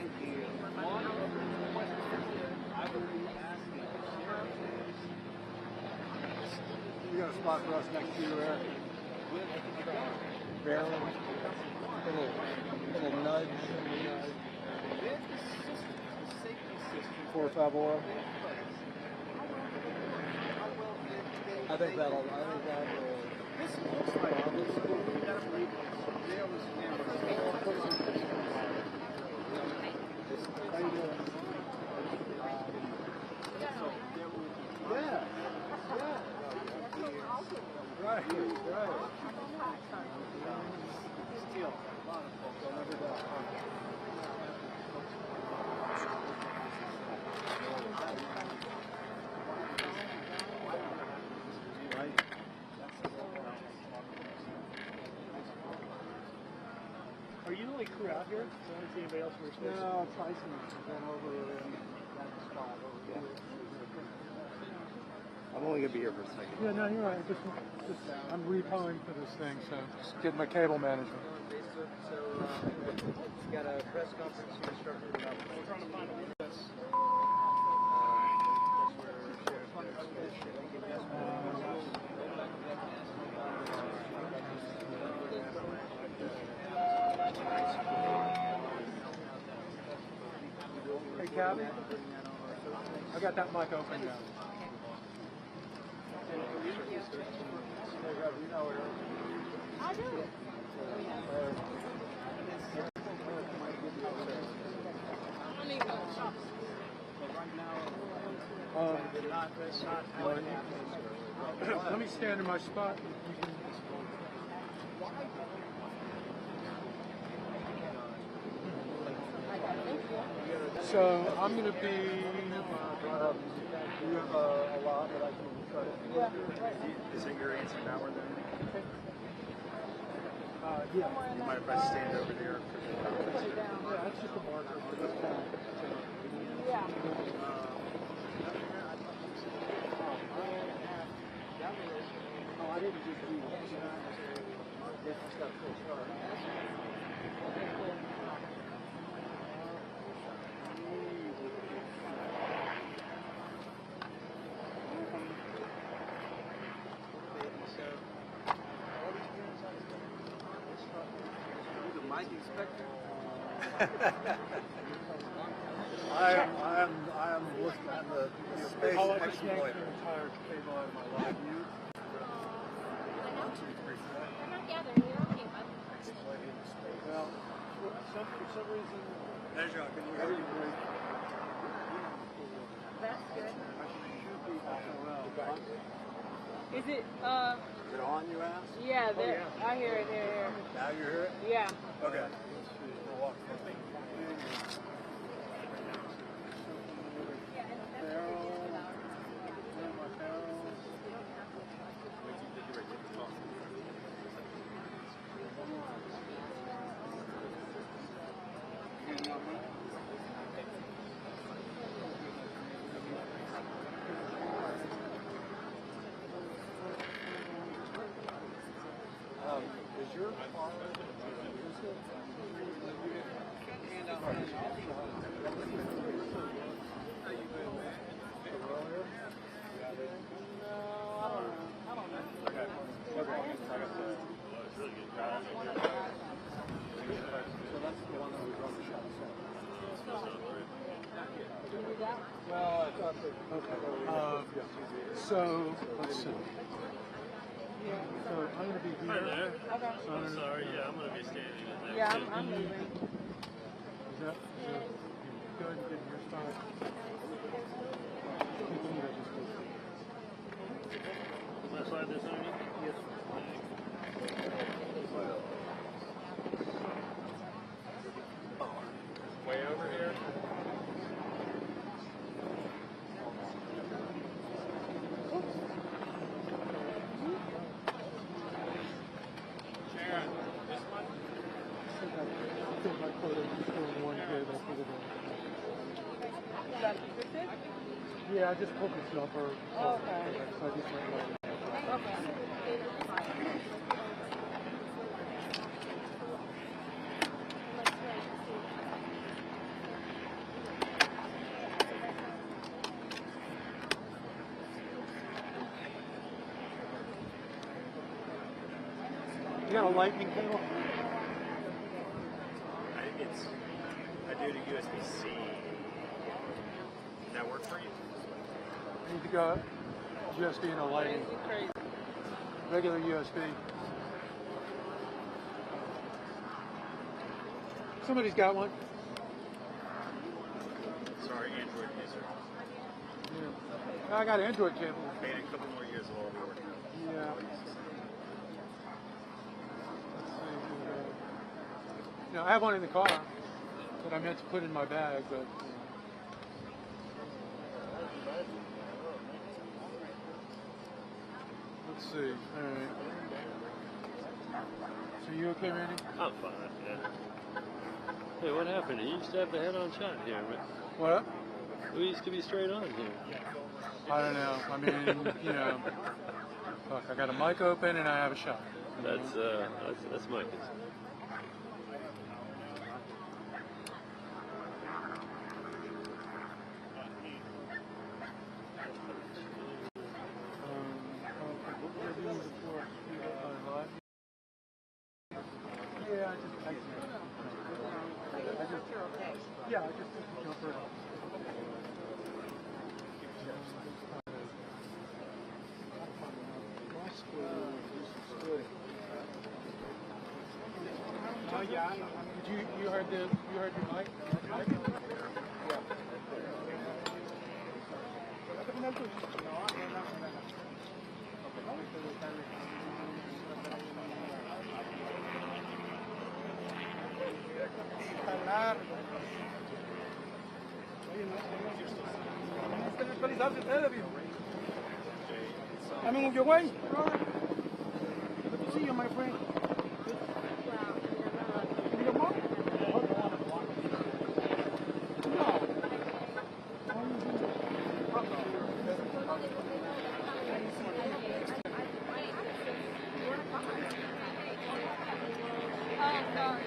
You got a spot for us next to you, Eric? Barely. Little nudge. 450. I think that will. This looks like you gotta believe How you doing? Yeah. Right. Still, a lot of folks will never die. Right? Are you the only crew out here? So I don't see anybody else in your space? No, Tyson's been over in that spot over there. I'm only gonna be here for a second. Yeah, no, you're right. Just I'm repoing for this thing, so just getting my cable management. So, it's got a press conference here starting about. We're trying to find a witness. Hey, Cabby, I got that mic open now. I do. Let me stand in my spot. You can... So I'm going to be. Do you have a lot that I can try to? Yeah. Is it your answer now or then? Yeah. You mind if I stand over there? Yeah, that's just a marker for this time. Yeah. Oh, I didn't just do that. This has got a full start. Mic inspector. I am looking at the space I'll just yank exploiter. the entire cable out of my live view. 1, 2, 3, 4. They're not gathering. You're okay, bud. Well, for some reason, There's your. Can you every hear me? break. That's good. Is it, Is it on, you asked? yeah, there. I hear it, here. Now you hear it? Yeah. Okay. Is your car Well, I thought that. Okay. So let's see. So I'm going to be here. Hi there. Okay. I'm sorry. Yeah, I'm going to be standing in there. Yeah, I'm leaving. Is that good? Get your spot. Can I slide this on you? Yes. Way over here. Sharon, this one? I think my quota is just going one here. That's what it is. Is that fixed? Yeah, I just pulled this number. Oh, okay. So I just went like. Okay. got a lightning cable? I do to USB-C. Does that work for you? I need to go USB and a lightning. Crazy. Regular USB. Somebody's got one. Sorry, Android user. Yeah. I got an Android cable. Maybe a couple more years will all be working. Yeah. Now, I have one in the car that I meant to put in my bag, but. Let's see. All right. So you okay, Randy? I'm fine, yeah. Hey, what happened? You used to have the head-on shot here, man. What? We used to be straight on here. I don't know. I mean, you know, look, I got a mic open and I have a shot. That's Mike's. Yeah, I just jump right up. Oh yeah. Did you heard your mic? I'm in your way, brother. Good to see you, my friend. Your mom?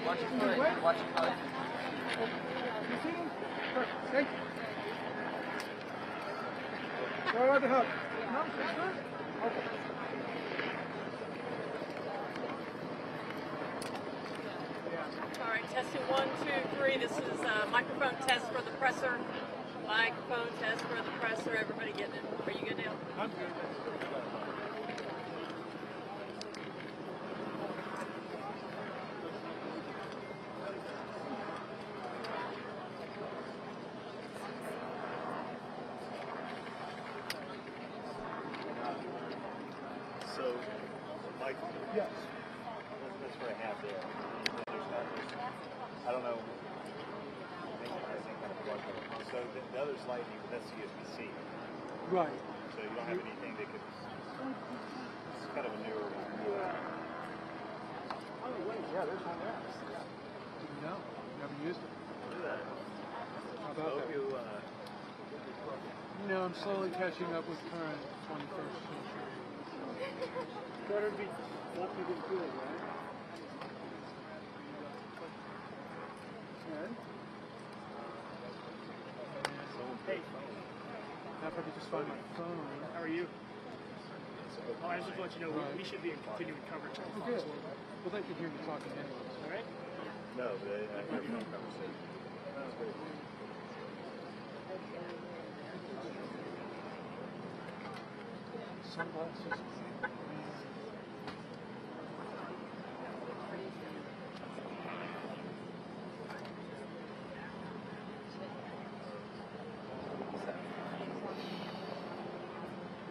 Watch your foot. Watch your foot. You see him? Perfect. Thank you. Where are the hug? No, it's good. Okay. All right, testing 1, 2, 3. This is a microphone test for the presser. Microphone test for the presser. Everybody getting it? Are you good now? I'm good. So, Mike, Yes. that's what I have there. I don't know. I think kind of plug it. So the other's lightning, but that's USB-C. Right. So you don't have anything that could. It's kind of a newer one. Oh, wait. Yeah, there's one there. Didn't know. Never used it. Look at that. How I about hope that? you. You know, I'm slowly catching up with current 21st century. Better be lucky than good, right? And Hey, now if I could just find my phone. how are you? Oh, I just want to let you know we should be in continuing coverage. Oh, good. Well, they can hear you talking anyways. All right? No, but I heard no conversation. Sunglasses.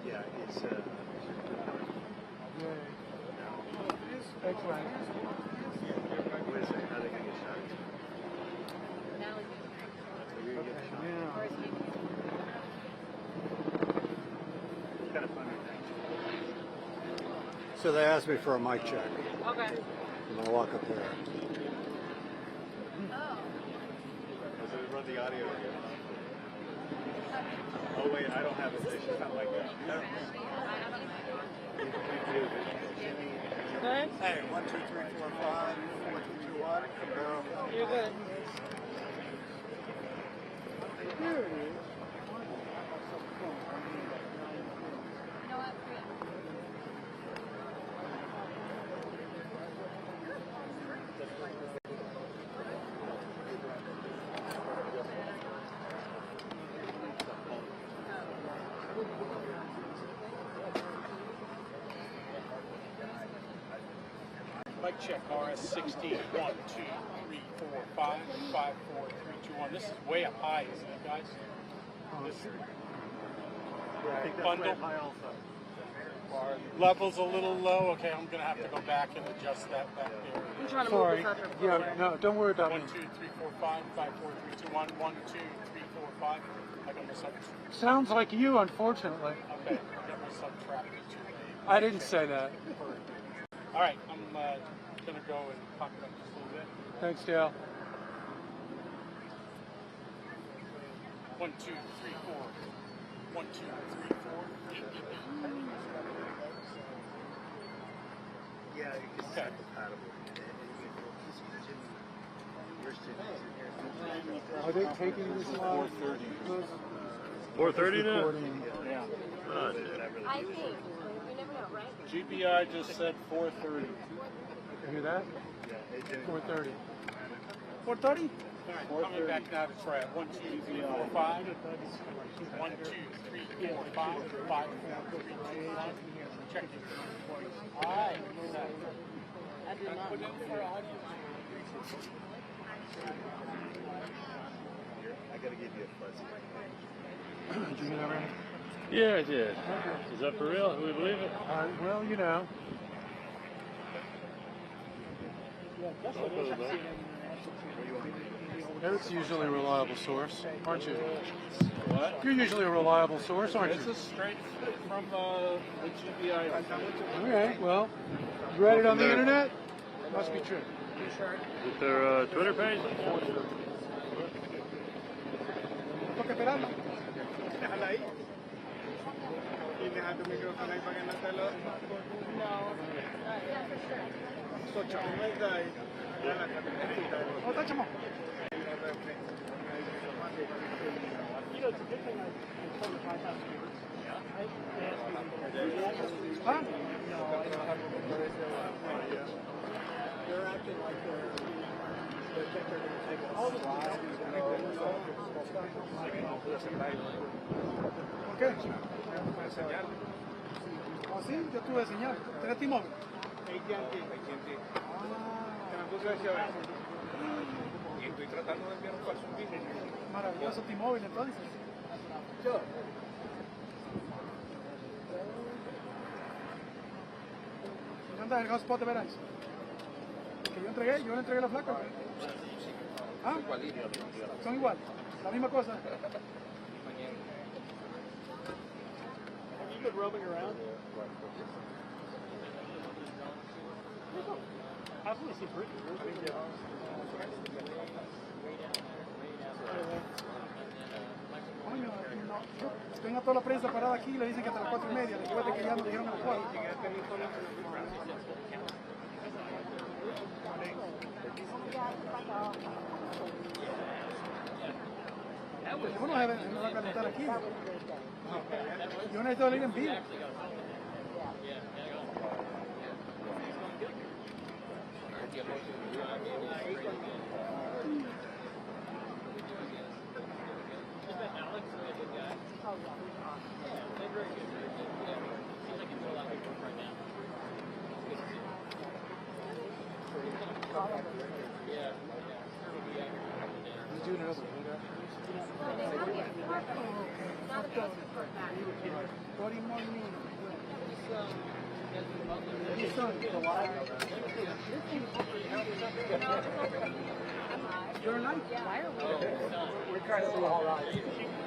Yeah, it's. Yay. X-ray. Wait a second. How are they gonna get shot? Okay, now. It's kind of funny thing. So they asked me for a mic check. Okay. I'm gonna walk up there. Does it run the audio again? Oh wait, I don't have it. It's not like that. Good? Hey, 1, 2, 3, 4, 5, 4, 2, 2, 1. Go. You're good. Here it is. Mic check, RS16, 1, 2, 3, 4, 5, 5, 4, 3, 2, 1. This is way up high, isn't it, guys? This bundle. Level's a little low. Okay, I'm going to have to go back and adjust that back there. I'm trying to Sorry. move this up. Yeah, no, don't worry about 1, me. 2, 3, 4, 5, 5, 4, 3, 2, 1, 1, 2, 3, 4, 5. I got myself. Sounds like you, unfortunately. Okay, I got myself trapped into a. I didn't say that. All right, I'm going to go and pop it up just a little bit. Thanks, Dale. 1, 2, 3, 4. 1, 2, 3, 4. Yeah, it's Okay. compatible. Are they taking this live? 4:30 now? Recording. Yeah. Oh, I think. You never know, right? GBI just said 4:30. You hear that? 4:30. 4:30? All right, coming back now to try it. 1, 2, 3, 4, 5. 1, 2, 3, 4, 5. 5, 4, 3, 2, 1. Check it. All right. I did not. Put in for audio. I gotta give you a fuzzy. Did you hear that, Randy? yeah, I did. Is that for real? Can we believe it? Well, you know. Eric's usually a reliable source, aren't you? What? You're usually a reliable source, aren't This you? is straight from the GBI. All right, well, you read it on the internet? Must be true. With their Twitter page? Toca esperarla. Déjala ahí. Y deja tu micrófono ahí para que no te lo... No. 8:90 y ya la camioneta. Oh, está, chamo. You know, it's a good thing I told the guys how to do it. Right? They asked me to Huh? No, I don't have They're acting like they think they're going to take a all the ¿Por qué? ¿Ah, sí? Yo tuve señal. ¿Tenés T-Mobile? AT&T. Que me puse hacia abajo. Y estoy tratando de enviar un falso video. Maravilloso T-Mobile, entonces. ¿Dónde anda el hotspot de Verais? Que yo le entregué la flaca. ¿Ah? Son igual, la misma cosa. Have you been roaming around? I've only seen Britain. Coño, no, tengo toda la prensa parada aquí y le dicen que hasta las 4:30. Recuerden que ya nos dijeron a las 4. El teléfono me va a calentar aquí. Yo necesito leer en vivo. He's doing another one. What do you want me? His son, you're alive? We're trying to see all right.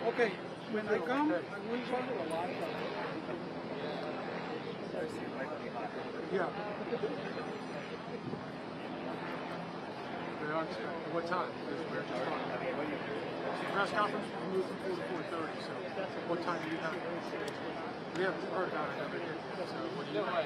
Okay, when they come, I will try to alive. Yeah. They aren't, what time? We're just talking. Press conference, we moved from 4 to 4:30, so what time do you have? We haven't heard about it over here, so what do you have?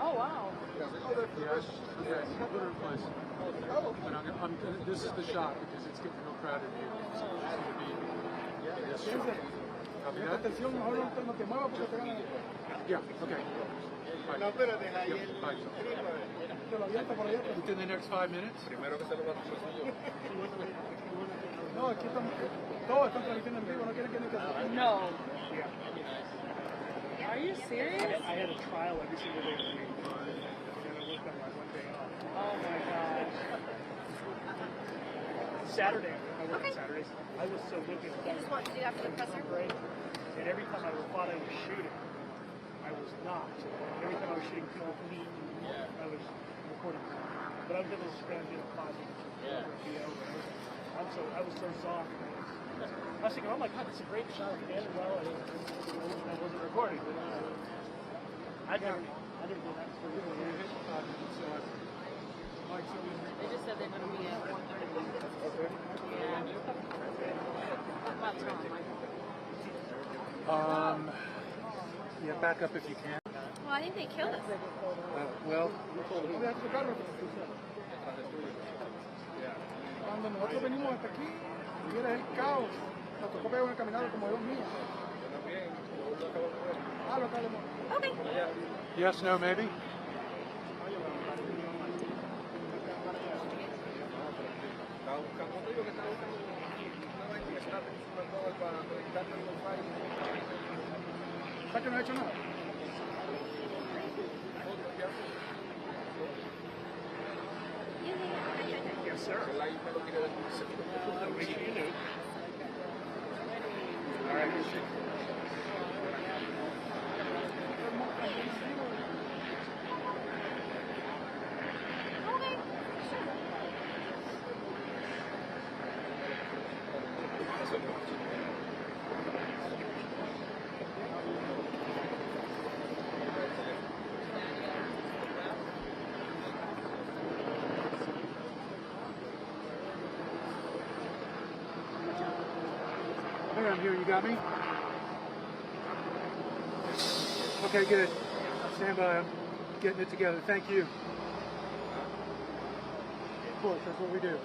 Oh, wow. Yes, okay, put her in place. But this is the shot because it's getting real crowded here. So it's going to be Yes, sir. Copy that? Yeah, okay. No, espérate, ahí Yep, bye. Within the next 5 minutes? primero que se lo va a hacer yo. No, aquí estamos, todos están transmitiendo en vivo, no quieren que ni que... No. Are you serious? I had a trial every single day of the week. And I worked on my one day off. Oh my gosh. Saturday, I work on Saturdays. I was so looking You just want to do that for the presser? break. And every time I thought I was shooting, I was not. Every time I was shooting film, I was recording. But I was able to spend 5 minutes. I was so soft. I was thinking, oh my God, it's a great shot again. Well, I wasn't recording. I never did that for They They just said they're going to be at 1:30. Yeah. About time. Yeah, back up if you can. Well, I think they killed us. Well, Cuando nosotros venimos hasta aquí, y era el caos. Nos tocó pegar una caminada como 2 millas. Ah, lo acabamos. Okay. yes, no, maybe? Estaba buscando, ¿cuánto digo que estaba buscando una vaina que está una cover para conectarme con Wi-Fi? ¿Sabes que no he hecho nada? Yes, sir. El live me lo tiré del segundo. All right. Hey, I'm here. You got me? Okay, good. Stand by. I'm getting it together. Thank you. Of course, that's what we do.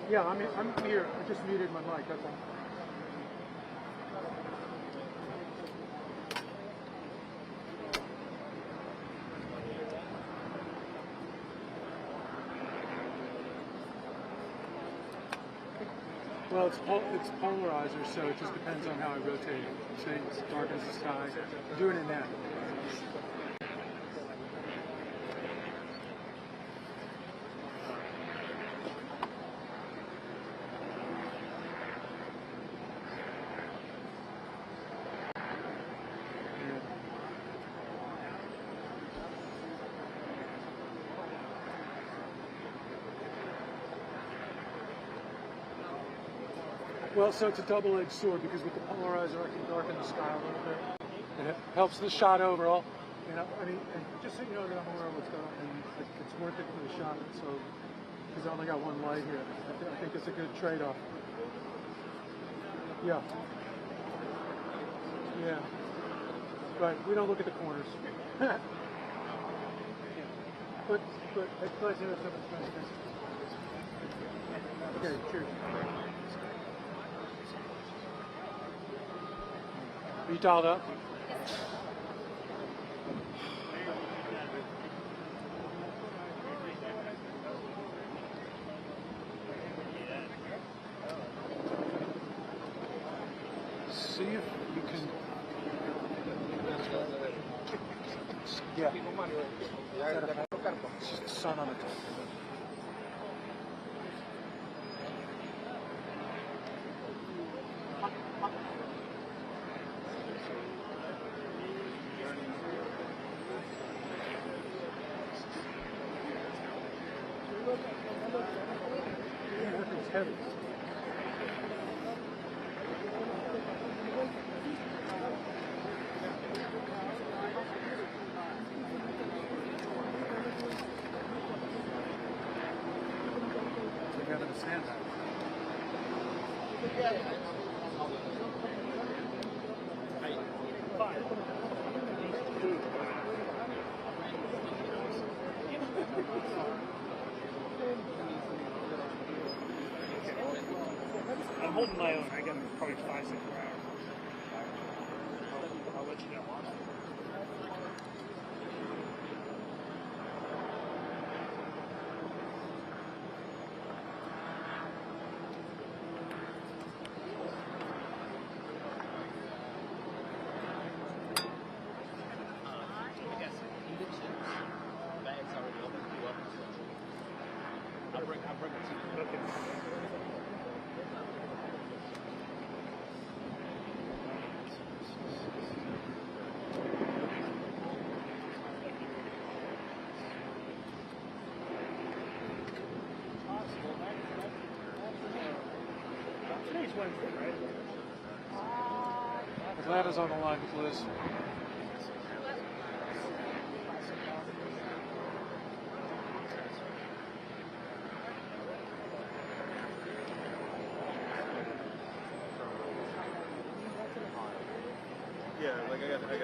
Yeah, I'm here. I just muted my mic. That's all. Well, it's polarizer, so it just depends on how I rotate it. Say it darkens the sky. I'm doing it now. Well, so it's a double-edged sword because with the polarizer I can darken the sky a little bit. And it helps the shot overall. And and just so you know that I'm aware of what's going on, and it's worth it for the shot. So, because I only got one light here, I think it's a good trade-off. Yeah. Yeah. Right. We don't look at the corners. But it's nice to have something. Okay. Cheers. Are you dialed up? See if you can. Yeah. It's just the sun on the top. It's heavy. It's like having a sandbag. holding my own. I got probably 5 6 more hours. I'll let you know. I'll bring it to you. Okay. Today's Wednesday, right? Atlanta's on the line with Liz. Yeah, like I got the point.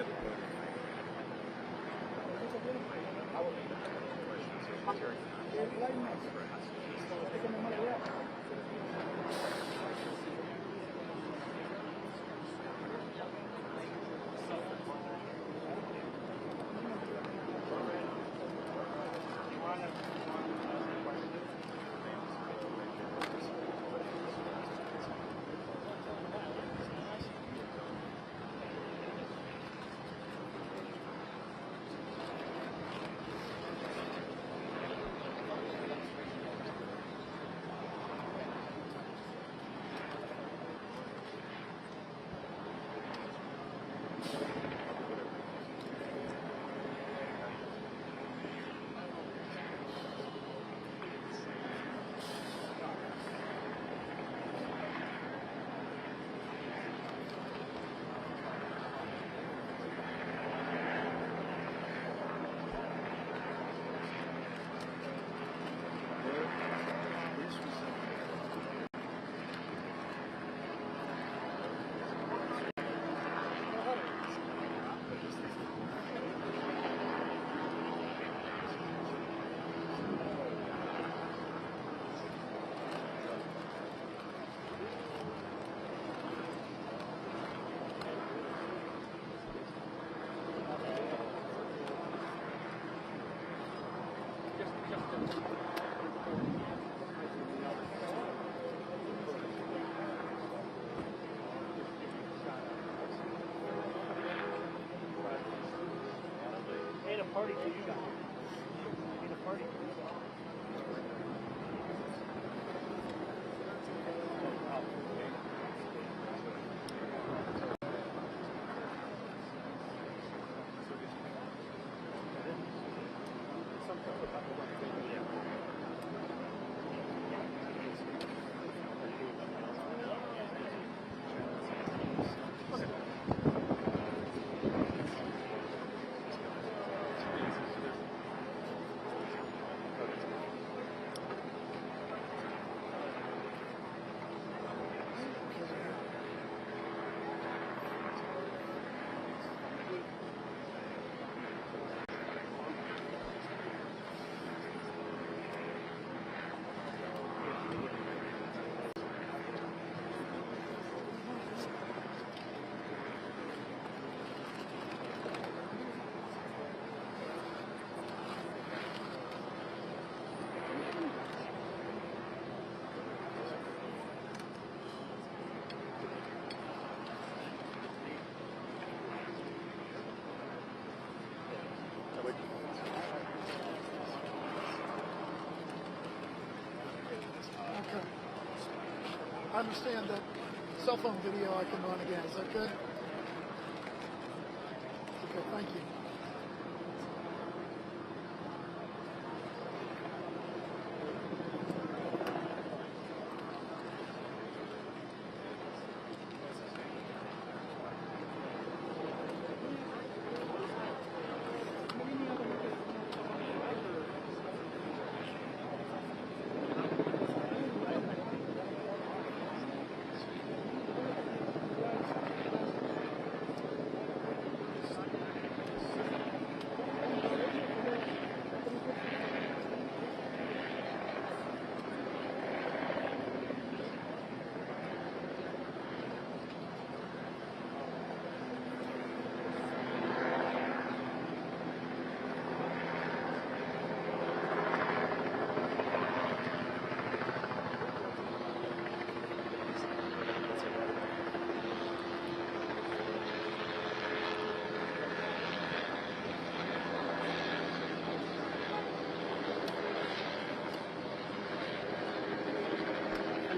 Made a party for you guys. Made a party for you guys. Okay. I understand that cell phone video I can run again. Is that good? Okay, thank you.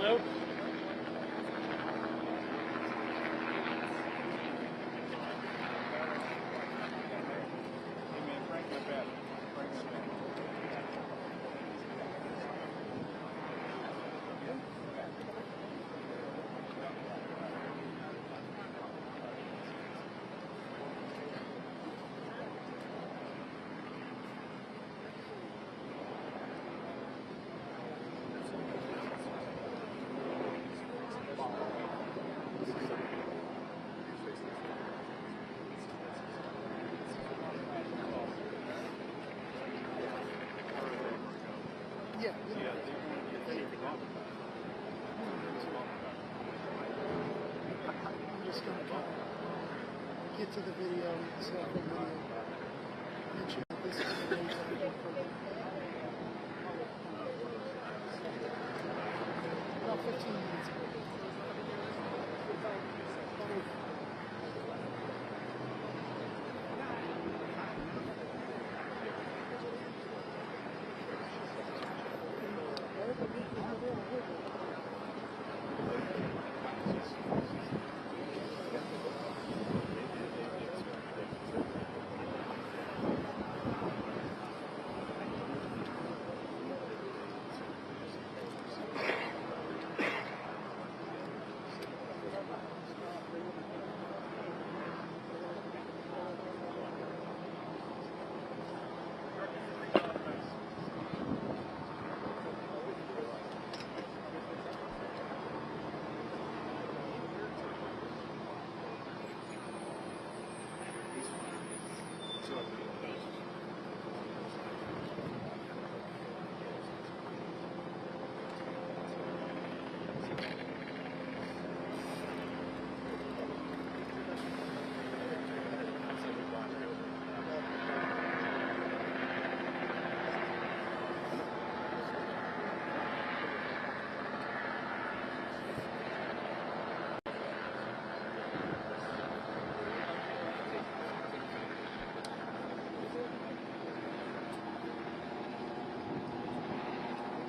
Nope. Hey man, Frank my bad. Frank my bad. Yeah. I'm just going to get to the video, cell phone video. Mention that this is the page that we did for about 15 minutes ago.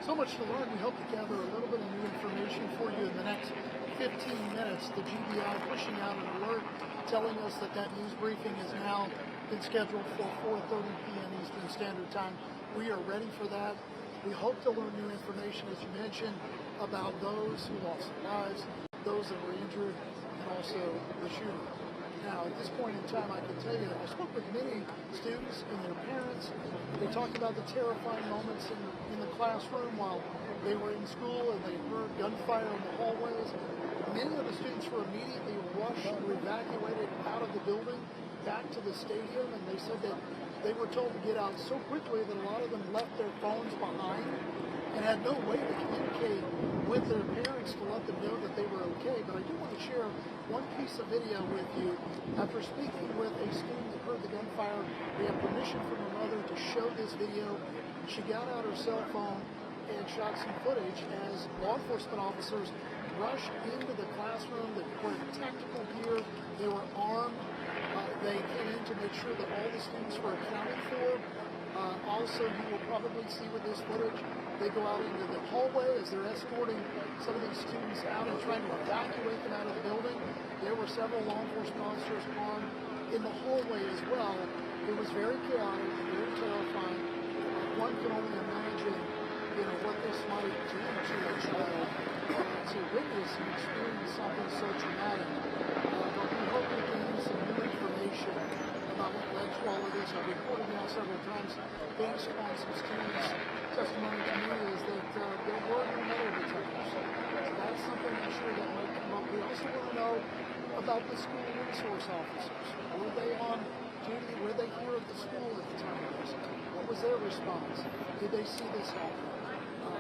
So much to learn. We hope to gather a little bit of new information for you in the next 15 minutes. The GBI pushing out an alert telling us that that news briefing has now been scheduled for 4:30 p.m. Eastern Standard Time. We are ready for that. We hope to learn new information, as you mentioned, about those who lost their lives, those that were injured, and also the shooter. Now, at this point in time, I can tell you that I spoke with many students and their parents. They talked about the terrifying moments in the classroom while they were in school and they heard gunfire in the hallways. Many of the students were immediately rushed or evacuated out of the building back to the stadium, and they said that they were told to get out so quickly that a lot of them left their phones behind and had no way to communicate with their parents to let them know that they were okay. But I do want to share one piece of video with you. After speaking with a student that heard the gunfire, we have permission from her mother to show this video. She got out her cell phone and shot some footage as law enforcement officers rushed into the classroom. They were wearing tactical gear. They were armed. They came in to make sure that all the students were accounted for. Also, you will probably see with this footage, they go out into the hallway as they're escorting some of these students out and trying to evacuate them out of the building. There were several law enforcement officers armed in the hallway as well. It was very chaotic, very terrifying. One can only imagine, what this might do to a child to witness and experience something so traumatic. But we hope to gain some new information about what led to all of this. I've reported now several times based on some students' testimony to me is that there were no metal detectors. So that's something I'm sure that might come up. We also want to know about the school resource officers. Were they on duty? Were they here at the school at the time of this? What was their response? Did they see this happen?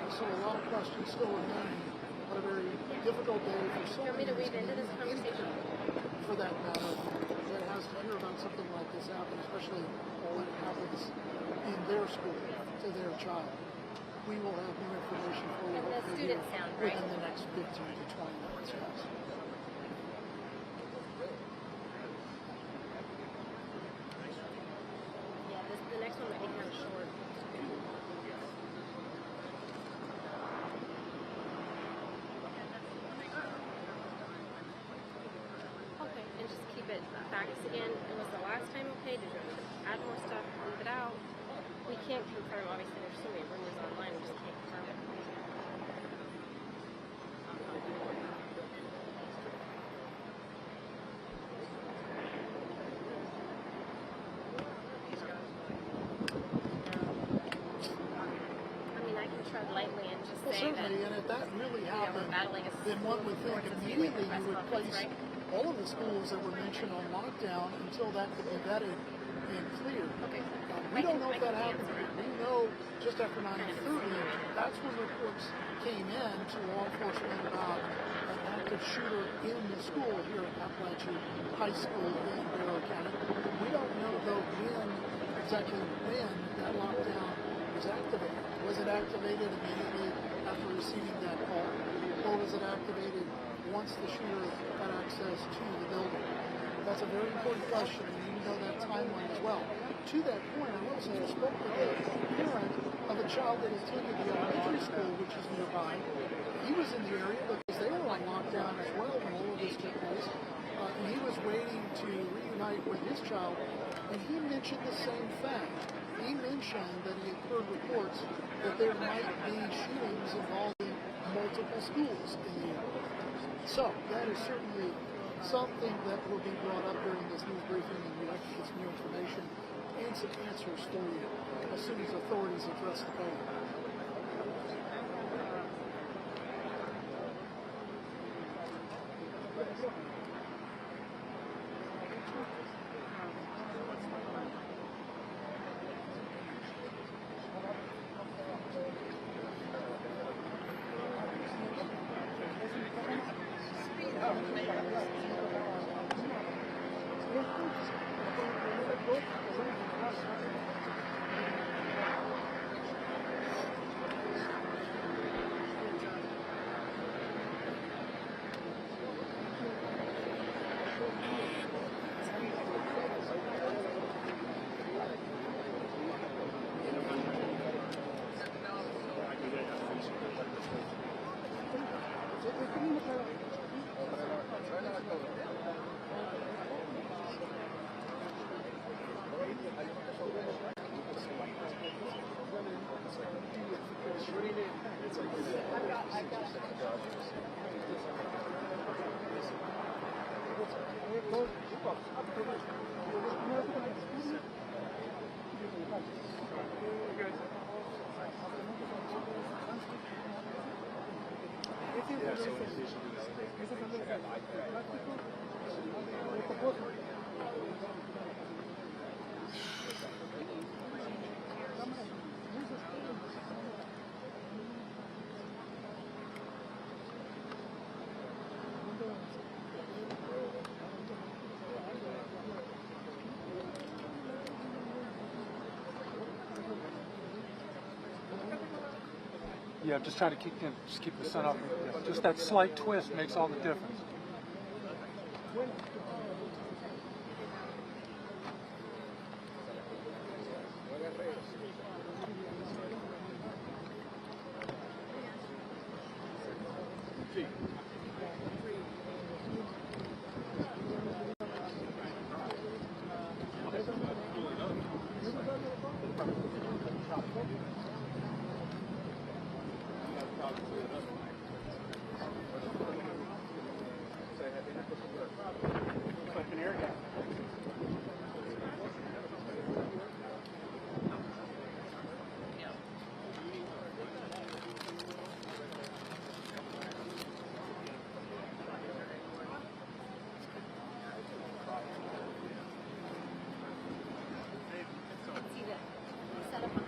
So a lot of questions still remain. What a very difficult day for so many. You want me to weave into this conversation? For that matter, that has to hear about something like this happen, especially when it happens in their school to their child. We will have new information for you And the hopefully student here sound, right? within the next 15 to 20 minutes. Yes. Yeah, the next one might be kind of short. just keep it facts again? And was the last time okay? Did you add more stuff, leave it out? We can't confirm, obviously there's so many rumors online, we just can't confirm it. I mean, I can tread lightly and just Well, say that, certainly, and if that really happened, we're battling a then one would think sports immediately press you would conference, place right? all of the schools that were mentioned on lockdown until that could be vetted and cleared. Okay. We don't know if that happened. We know just after 9/30, that's when reports came in to law enforcement about an active shooter in the school here at Apalachee High School in Barrow County. We don't know though exactly when that lockdown was activated. Was it activated immediately after receiving that call, or was it activated once the shooter had access to the building? That's a very important question, and you know that timeline as well. To that point, I also spoke with a parent of a child that attended the elementary school, which is nearby. He was in the area because they were on lockdown as well when all of this took place, and he was waiting to reunite with his child, and he mentioned the same fact. He mentioned that he had heard reports that there might be shootings involving multiple schools in the area. So that is certainly something that will be brought up during this news briefing, and we have to get some new information and some answers for you as soon as authorities address the call. Yeah, I'm just trying to keep the sun up. Yeah, just that slight twist makes all the difference.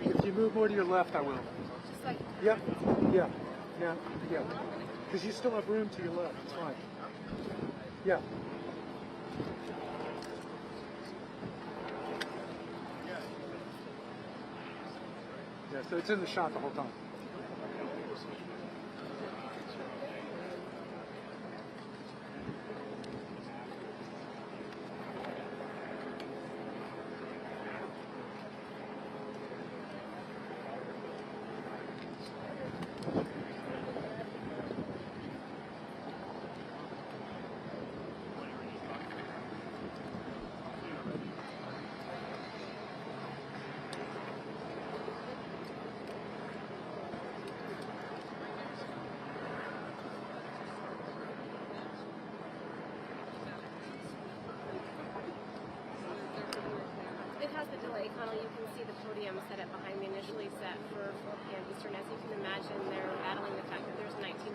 If you move more to your left, I will. Just like, Yep. Yeah. Yeah. Yeah. Because you still have room to your left. It's fine. Yeah. Yeah. So it's in the shot the whole time. now you can see the podium set up behind me, initially set for 4 p.m. Eastern. As you can imagine, they're battling the fact that there's 1,900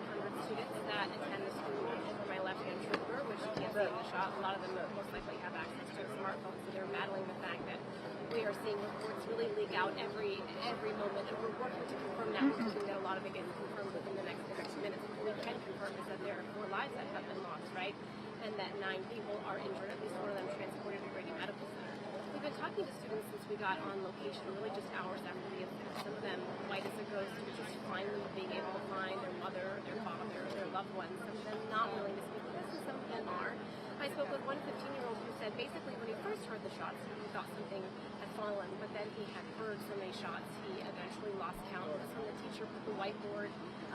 students that attend the school over my left-hand shoulder, which you can't see in the shot. A lot of them most likely have access to a smartphone, so they're battling the fact that we are seeing reports really leak out every moment, and we're working to confirm that. We're hoping that a lot of it gets confirmed within the next 6 minutes. What we can confirm is that there are 4 lives that have been lost, right? And that 9 people are injured, at least one of them transported to Grady Medical Center. We've been talking to students since we got on location, really just hours after the incident. Some of them white as a ghost, just finally being able to find their mother, their father, their loved ones. Some of them not willing to speak with us, and some of them are. I spoke with one 15-year-old who said basically when he first heard the shots, he thought something had fallen, but then he had heard so many shots, he eventually lost count. That's when the teacher put the whiteboard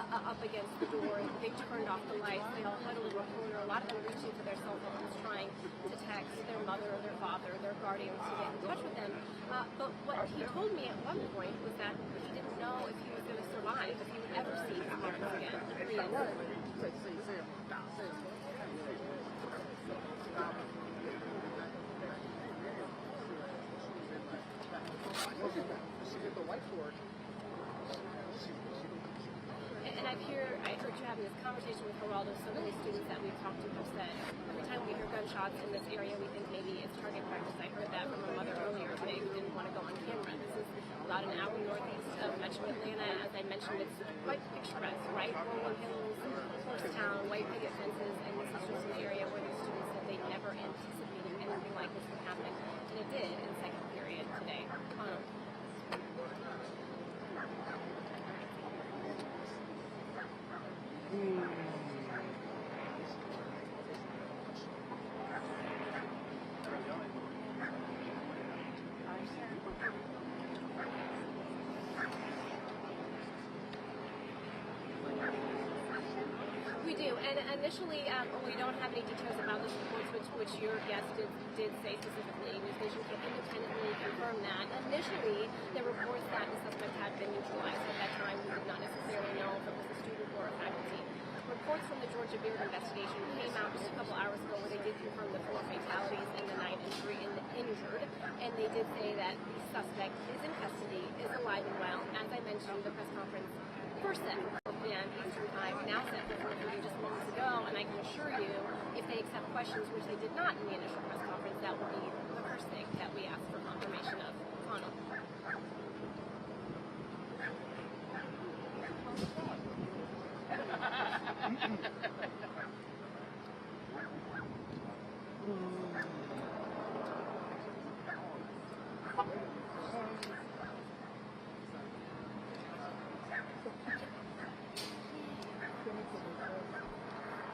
up against the door, and they turned off the lights. They all huddled in a corner. A lot of them reaching for their cell phones, trying to text their mother or their father, their guardians, to get in touch with them. But what he told me at one point was that he didn't know if he was going to survive, if he would ever see his parents again. And I heard you having this conversation with Geraldo. So many students that we've talked to have said, every time we hear gunshots in this area, we think maybe it's target practice. I heard that from my mother earlier today, who didn't want to go on camera. This is about an hour northeast of Metro Atlanta. As I mentioned, it's quite picturesque, right? Rolling hills, horse town, white picket fences, and this is just an area where the students said they never anticipated anything like this would happen. And it did in second period today. We do, and initially we don't have any details about those reports, which your guest did say specifically. News Nation can independently confirm that. Initially, there were reports that the suspect had been neutralized. At that time, we did not necessarily know if it was a student or a faculty. Reports from the Georgia Beard investigation came out just a couple hours ago where they did confirm the 4 fatalities and the 9 injured, and they did say that the suspect is in custody, is alive and well. As I mentioned, the press conference first set for 4 p.m. Eastern Time, now set for 4:30 just moments ago, and I can assure you, if they accept questions, which they did not in the initial press conference, that will be the first thing that we ask for confirmation of. Ronald.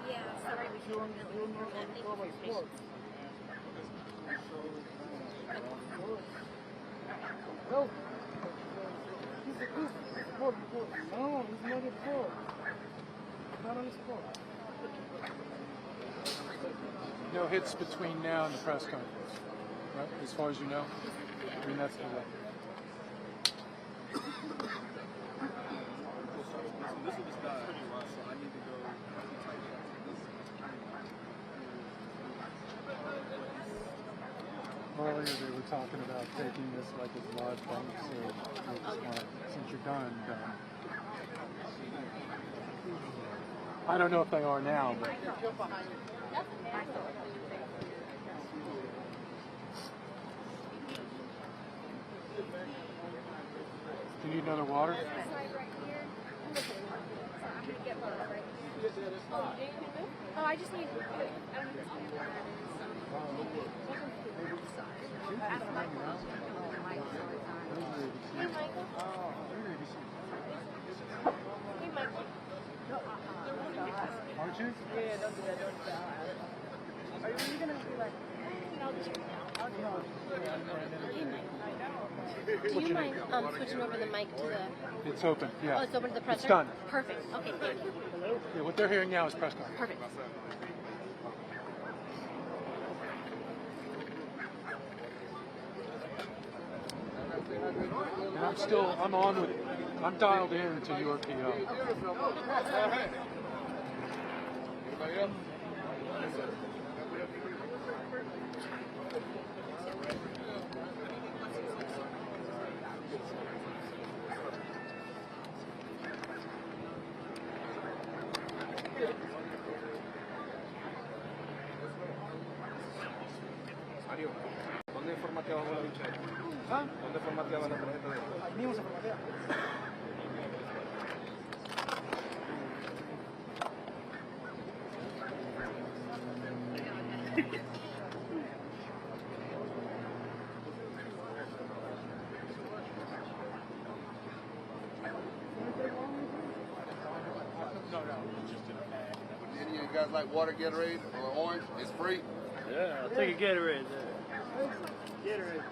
Yeah, sorry, we can't No. No, he's not at fault. Not on his fault. No hits between now and the press conference, right? As far as you know? I mean, that's the way. Earlier they were talking about taking this like as live thing, so I just want to, since you're done. I don't know if they are now, but do you need another water? Oh, I just need. Hey, Michael. Hey, Michael. Aren't you? Yeah, don't do that, don't do that. Are you really going to be like, I'll just check it out. Do you mind switching over the mic to the... It's open, yeah. Oh, it's open to the presser? It's done. Perfect. Okay, thank you. Yeah, what they're hearing now is press conference. Perfect. And I'm on with, I'm dialed in to your PO. Anybody else? Mario, ¿dónde formateabas la bichera? ¿Ah? ¿Dónde formateabas la tarjeta de Ahí mismo se formatea. Any of you guys like water, Gatorade, or orange? It's free. Yeah, I'll take a Gatorade there. Gatorade.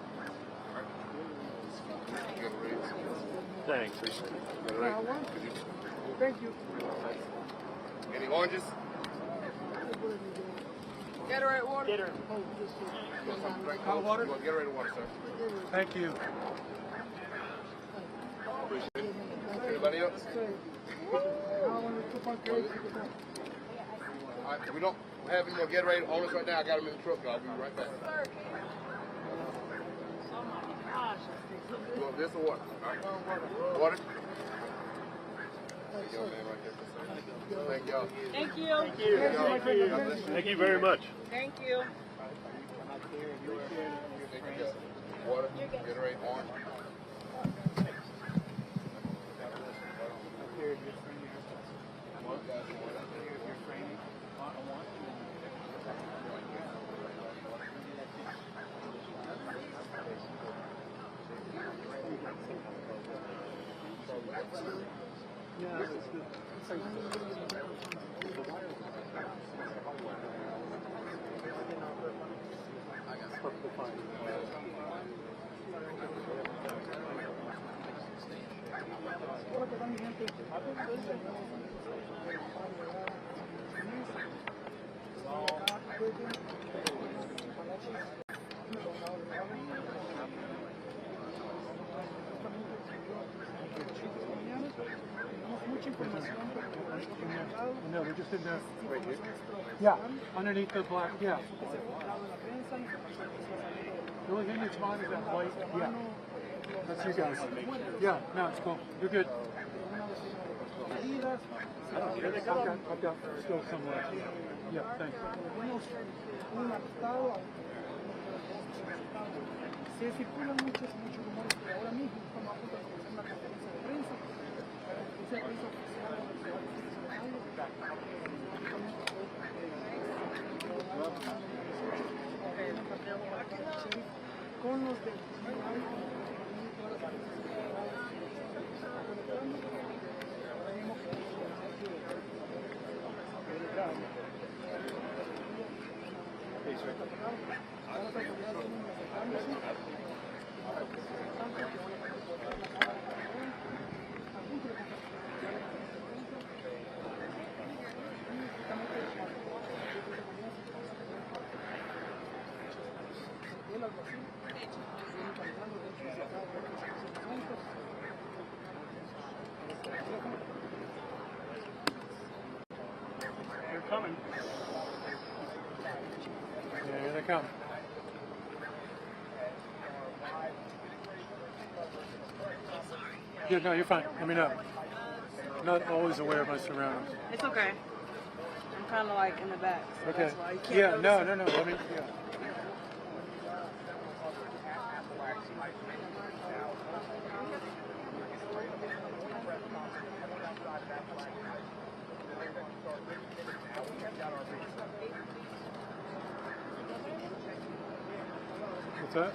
Gatorade. Thanks. Gatorade. Thank you. Any oranges? Gatorade water. Gatorade. You want something to drink? Hot water? You want Gatorade or water, sir? Thank you. Appreciate it. Anybody else? All right, we don't have any more Gatorade on us right now. I got them in the truck. I'll be right back. Oh my gosh. You want this or what? All right. Water? There you go, man, right there. Thank y'all. Thank you. Thank you. God bless you. Thank you very much. Thank you. Thank you. Water, Gatorade, orange. Yeah, it's good. No, they're just in there. Right here? Yeah, underneath the black, yeah. The only thing that's fine is that white, yeah. That's you guys. Yeah, no, it's cool. You're good. I've got still some left. Yeah, thanks. Se circulan muchos rumores que ahora mismo estamos a punto de comenzar una conferencia de prensa. Esa prensa oficial con los de They're coming. Yeah, here they come. Yeah, no, you're fine. Let me know. I'm not always aware of my surroundings. It's okay. I'm kind of like in the back. So Okay. That's why you can't Yeah, notice no. Let me, yeah. What's that?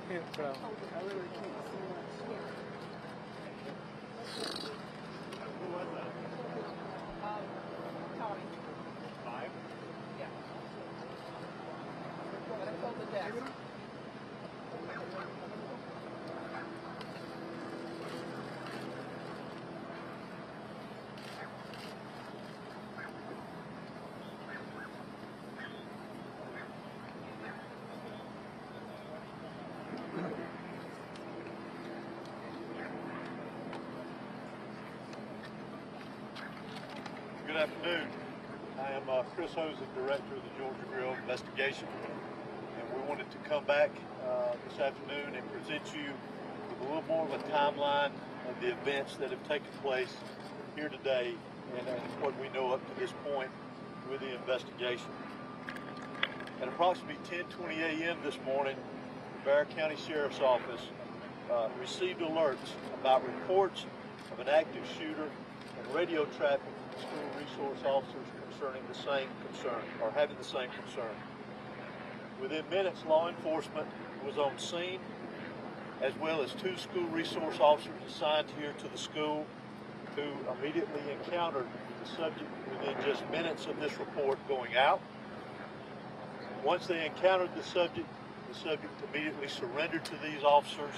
Can't tell. Good afternoon. Hi, am Chris Hosen, Director of the Georgia Grill Investigation, and we wanted to come back this afternoon and present you with a little more of a timeline of the events that have taken place here today and what we know up to this point with the investigation. At approximately 10:20 a.m. this morning, the Bexar County Sheriff's Office received alerts about reports of an active shooter and radio traffic from school resource officers concerning the same concern, or having the same concern. Within minutes, law enforcement was on scene, as well as 2 school resource officers assigned here to the school who immediately encountered the subject within just minutes of this report going out. Once they encountered the subject immediately surrendered to these officers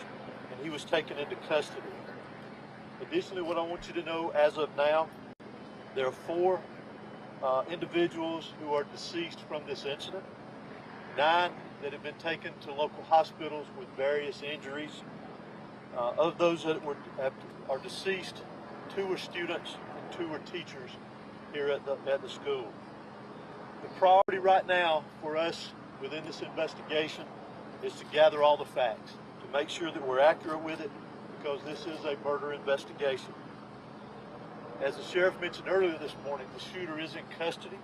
and he was taken into custody. Additionally, what I want you to know as of now, there are 4 individuals who are deceased from this incident, 9 that have been taken to local hospitals with various injuries. Of those that are deceased, 2 are students and 2 are teachers here at the school. The priority right now for us within this investigation is to gather all the facts, to make sure that we're accurate with it, because this is a murder investigation. As the sheriff mentioned earlier this morning, the shooter is in custody.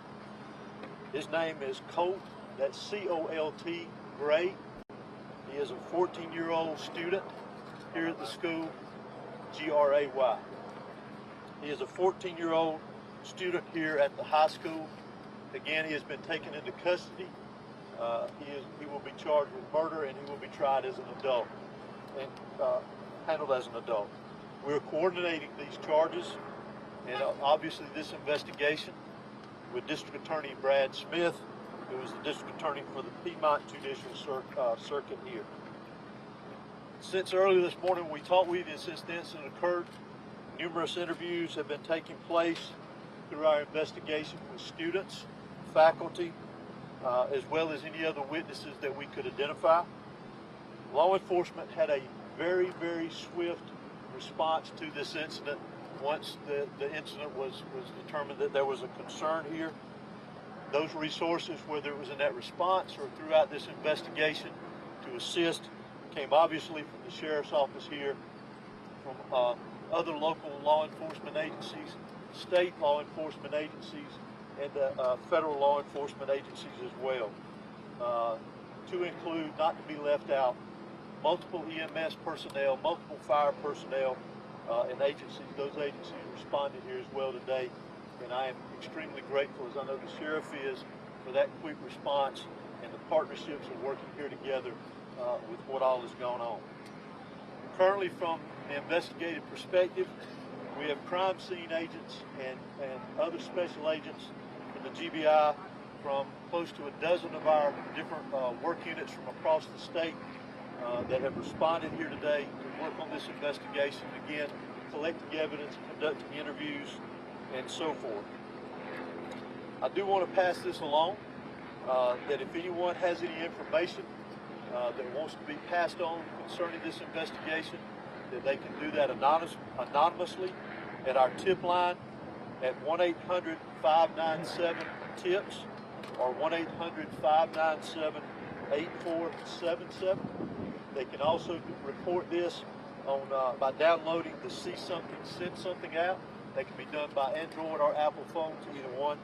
His name is Colt, that's C-O-L-T, Gray. He is a 14-year-old student here at the school, G-R-A-Y. He is a 14-year-old student here at the high school. Again, he has been taken into custody. He will be charged with murder and he will be tried as an adult and handled as an adult. We're coordinating these charges and obviously this investigation with District Attorney Brad Smith, who is the District Attorney for the Piedmont Judicial Circuit here. Since earlier this morning we talked with you since the incident occurred, numerous interviews have been taking place through our investigation with students, faculty, as well as any other witnesses that we could identify. Law enforcement had a very, very swift response to this incident once the incident was determined that there was a concern here. Those resources, whether it was in that response or throughout this investigation to assist, came obviously from the Sheriff's Office here, from other local law enforcement agencies, state law enforcement agencies, and federal law enforcement agencies as well. To include, not to be left out, multiple EMS personnel, multiple fire personnel, and agencies. Those agencies responded here as well today, and I am extremely grateful, as I know the sheriff is, for that quick response and the partnerships of working here together with what all has gone on. Currently, from the investigative perspective, we have crime scene agents and other special agents from the GBI from close to a dozen of our different work units from across the state that have responded here today to work on this investigation, again, collecting evidence, conducting interviews, and so forth. I do want to pass this along, that if anyone has any information that wants to be passed on concerning this investigation, that they can do that anonymously at our tip line at 1-800-597-TIPS or 1-800-597-8477. They can also report this on by downloading the See Something, Send Something app. That can be done by Android or Apple phones, either one.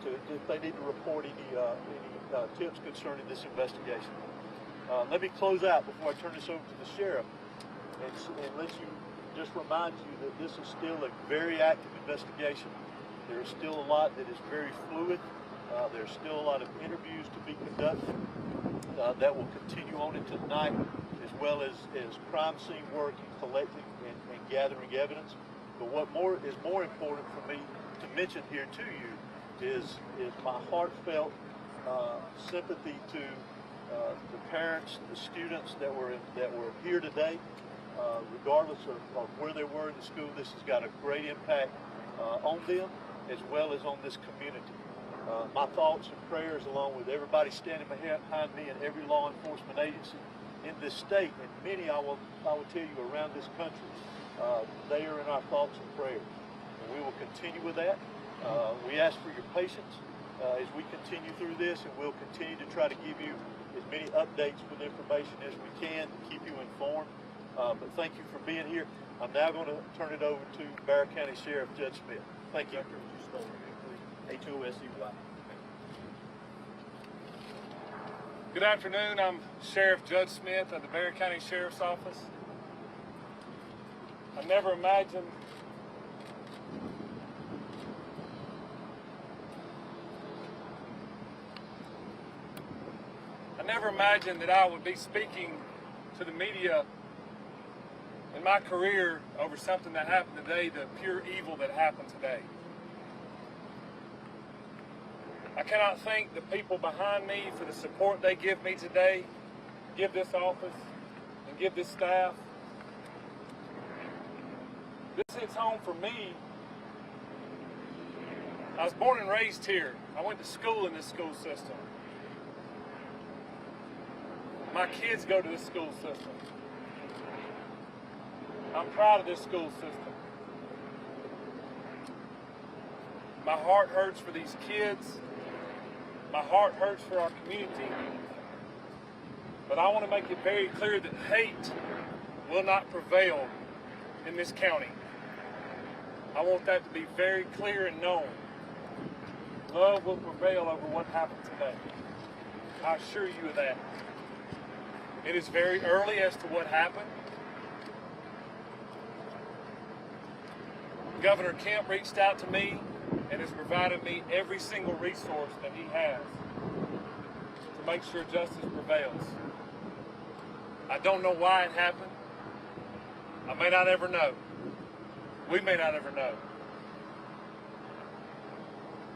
If they need to report any tips concerning this investigation. Let me close out before I turn this over to the sheriff and let you just remind you that this is still a very active investigation. There is still a lot that is very fluid. There's still a lot of interviews to be conducted that will continue on into tonight, as well as crime scene work and collecting and gathering evidence. But what is more important for me to mention here to you is my heartfelt sympathy to the parents, the students that were here today. Regardless of where they were in the school, this has got a great impact on them as well as on this community. My thoughts and prayers, along with everybody standing behind me and every law enforcement agency in this state, and many I will tell you around this country, they are in our thoughts and prayers. And we will continue with that. We ask for your patience as we continue through this, and we'll continue to try to give you as many updates with information as we can to keep you informed. But thank you for being here. I'm now going to turn it over to Bear County Sheriff Judge Smith. Thank you. H-O-S-E-Y. Good afternoon. I'm Sheriff Judge Smith of the Bear County Sheriff's Office. I never imagined that I would be speaking to the media in my career over something that happened today, the pure evil that happened today. I cannot thank the people behind me for the support they give me today, give this office, and give this staff. This hits home for me. I was born and raised here. I went to school in this school system. My kids go to this school system. I'm proud of this school system. My heart hurts for these kids. My heart hurts for our community. But I want to make it very clear that hate will not prevail in this county. I want that to be very clear and known. Love will prevail over what happened today. I assure you of that. It is very early as to what happened. Governor Kemp reached out to me and has provided me every single resource that he has to make sure justice prevails. I don't know why it happened. I may not ever know. We may not ever know.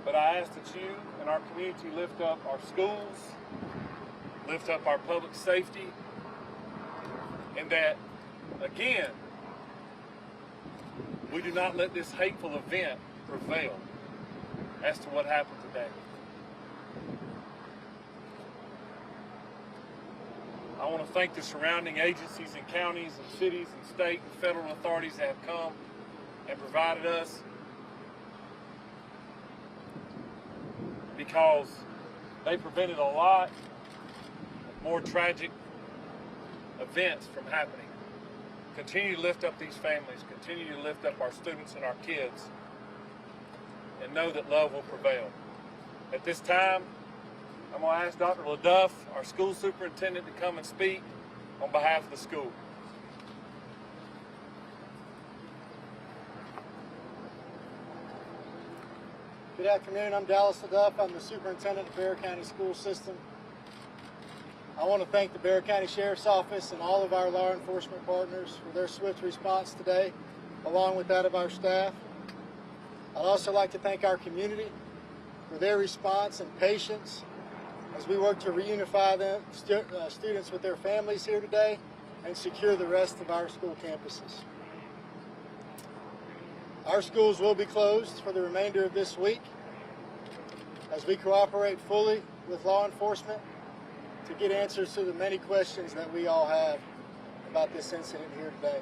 But I ask that you and our community lift up our schools, lift up our public safety, and that, again, we do not let this hateful event prevail as to what happened today. I want to thank the surrounding agencies and counties and cities and state and federal authorities that have come and provided us, because they prevented a lot more tragic events from happening. Continue to lift up these families, continue to lift up our students and our kids, and know that love will prevail. At this time, I'm going to ask Dr. LaDuff, our school superintendent, to come and speak on behalf of the school. Good afternoon, I'm Dallas LaDuff. I'm the superintendent of Bear County School System. I want to thank the Bear County Sheriff's Office and all of our law enforcement partners for their swift response today, along with that of our staff. I'd also like to thank our community for their response and patience as we work to reunify them, students with their families here today and secure the rest of our school campuses. Our schools will be closed for the remainder of this week as we cooperate fully with law enforcement to get answers to the many questions that we all have about this incident here today.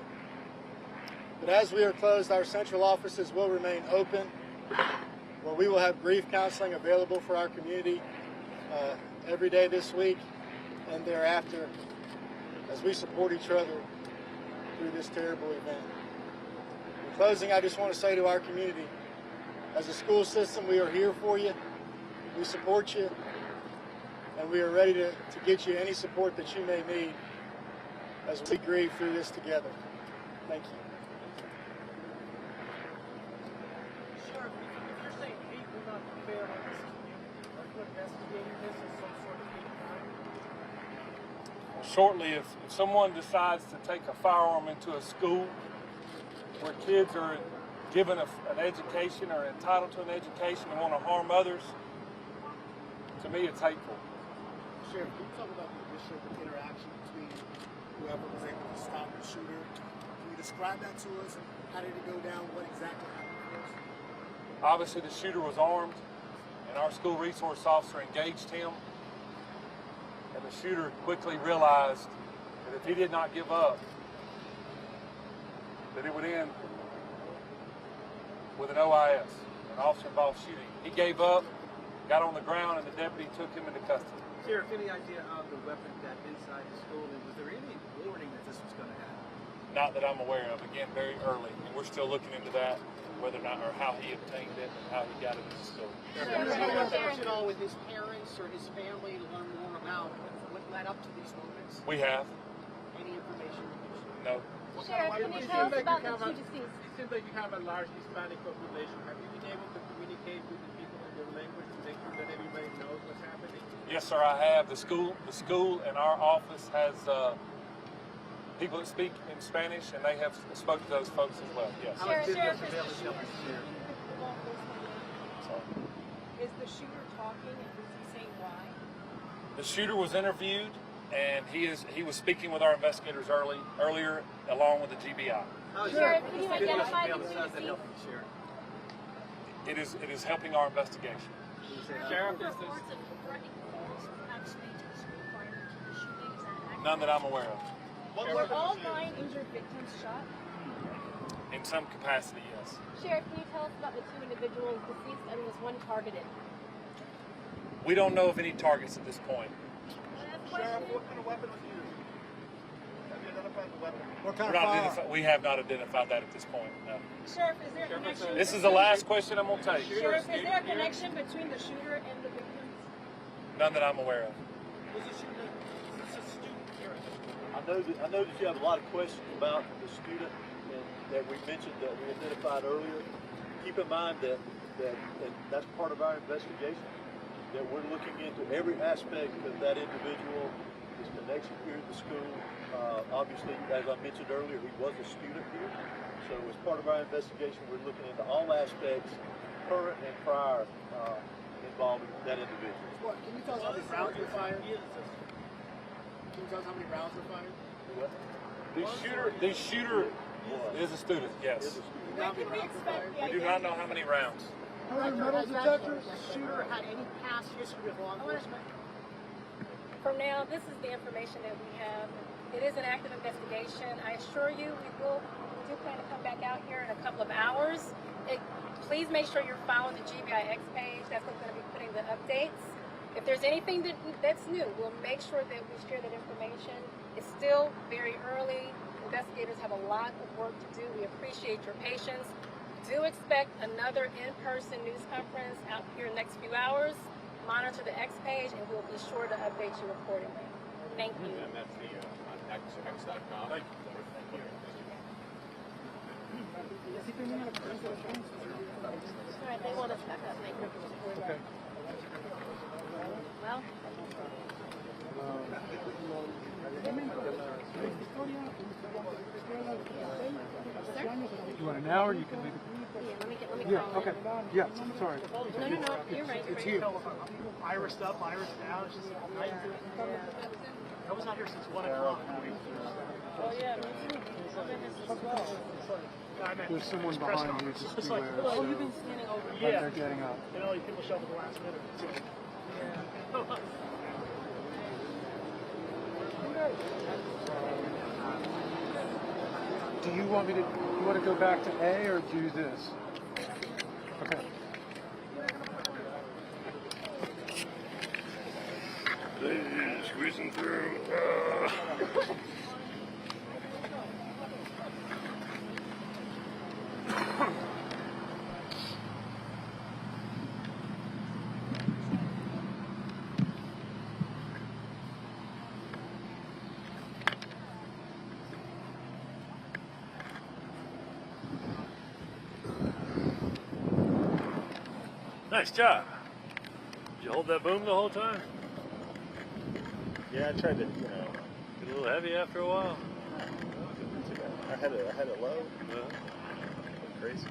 But as we are closed, our central offices will remain open, where we will have grief counseling available for our community every day this week and thereafter as we support each other through this terrible event. In closing, I just want to say to our community, as a school system, we are here for you, we support you, and we are ready to get you any support that you may need as we grieve through this together. Thank you. Sheriff, if you're saying hate will not prevail on this community, are you investigating this as some sort of hate crime? Well, shortly, if someone decides to take a firearm into a school where kids are given an education or entitled to an education and want to harm others, to me it's hateful. Sheriff, can you talk about the initial interaction between whoever was able to stop the shooter? Can you describe that to us? And how did it go down? What exactly happened? Obviously, the shooter was armed, and our school resource officer engaged him. And the shooter quickly realized that if he did not give up, that it would end with an OIS, an officer-involved shooting. He gave up, got on the ground, and the deputy took him into custody. Sheriff, any idea of the weapon got inside the school, and was there any warning that this was going to happen? Not that I'm aware of. Again, very early, and we're still looking into that, whether or not, or how he obtained it and how he got it into school. At all with his parents or his family to learn more about what led up to these moments? We have. Any information? No. Sheriff, can you tell us about the two deceased? It seems like you have a large Hispanic population. Have you been able to communicate with the people in their language to make sure that everybody knows what's happening? Yes, sir, I have. The school and our office has people that speak in Spanish, and they have spoken to those folks as well. Yes. Sheriff, is the shooter talking, and is he saying why? The shooter was interviewed, and he was speaking with our investigators earlier, along with the GBI. Sheriff, can you identify the two deceased? It is helping our investigation. Sheriff, None that I'm aware of. Were all 9 injured victims shot? In some capacity, yes. Sheriff, can you tell us about the 2 individuals deceased and was one targeted? We don't know of any targets at this point. Sheriff, what kind of weapon was used? Have you identified the weapon? What kind of fire? We have not identified that at this point. No. Sheriff, is there a connection? This is the last question I'm going to take. Sheriff, is there a connection between the shooter and the victims? None that I'm aware of. Was the shooter? Is this a student here? I know that you have a lot of questions about the student and that we mentioned that we identified earlier. Keep in mind that and that's part of our investigation, that we're looking into every aspect of that individual, his connection here at the school. Obviously, as I mentioned earlier, he was a student here. So as part of our investigation, we're looking into all aspects, current and prior, involving that individual. What, can you tell us how many rounds were fired? Can you tell us how many rounds were fired? The shooter is a student, yes. When can we expect the We do not know how many rounds. metal detectors? The shooter had any past history with law enforcement? For now, this is the information that we have. It is an active investigation. I assure you, we do plan to come back out here in a couple of hours. Please make sure you're following the GBIX page. That's what's going to be putting the updates. If there's anything that's new, we'll make sure that we share that information. It's still very early. Investigators have a lot of work to do. We appreciate your patience. Do expect another in-person news conference out here in the next few hours. Monitor the X page, and we'll be sure to update you accordingly. Thank you. And that's the on x.com. Thank you. All right, they want us back up. Thank you. Okay. Well, You want it now, or you can leave it? let me Yeah. call Okay. it. Yeah. Sorry. No, you're right. It's you. Iris up, Iris down. It's just I was not here since 1 o'clock. Oh, yeah, me too. I've been here since 12. There's someone behind you. Just It's beware. like, Oh, you've been standing over But yeah. they're getting up. You know, people show up at the last minute. Yeah. Do you want me to? You want to go back to A or do this? Okay. Squeezing through. Nice job. Did you hold that boom the whole time? Yeah, I tried to, Get a little heavy after a while. I had it low. Uh-huh. Crazy.